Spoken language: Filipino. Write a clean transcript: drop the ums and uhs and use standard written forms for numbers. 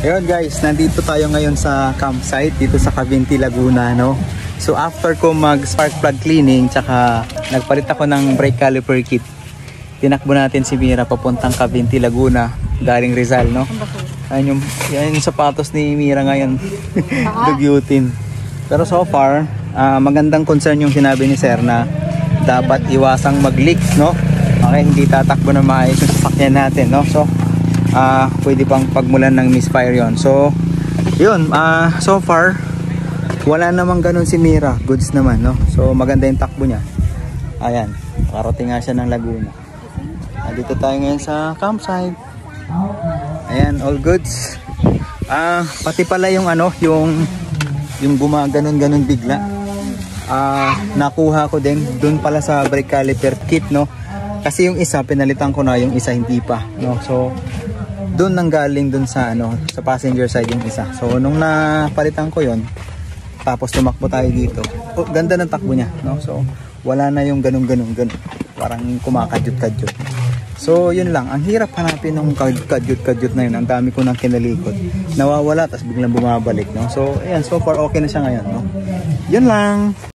Ayun guys, nandito tayo ngayon sa campsite dito sa Cavinti, Laguna, no? So after ko mag spark plug cleaning, tsaka nagpalit ako ng brake caliper kit, tinakbo natin si Mira papuntang Cavinti, Laguna, galing Rizal, no? Yan yung sapatos ni Mira ngayon. Dugyutin. Pero so far, magandang concern yung sinabi ni Sir na dapat iwasang mag-leaks, no? Okay, hindi tatakbo na maayos yung sasakyan natin, no? So pwede pang pagmulan ng misfire yon. So yun, so far wala namang ganun si Mira, goods naman, no? So maganda yung takbo niya. Ayan, karating nga siya ng Laguna. Dito tayo ngayon sa campsite. Ayan, all goods. Pati pala yung yung gumaganon bigla, nakuha ko din dun pala sa brake caliper kit, no? Kasi yung isa pinalitan ko na, yung isa hindi pa, no? So doon nanggaling dun sa sa passenger side yung isa. So nung napalitan ko yon, tapos tumakbo tayo dito, ganda ng takbo niya, no? So wala na yung ganun, parang kumakadyot-kadyot. So yun lang, ang hirap hanapin ng kadyot-kadyot na yun. Ang dami ko nang kinalikot, nawawala tapos biglang bumabalik, no? So ayan, so far okay na siya ngayon, no? Yun lang.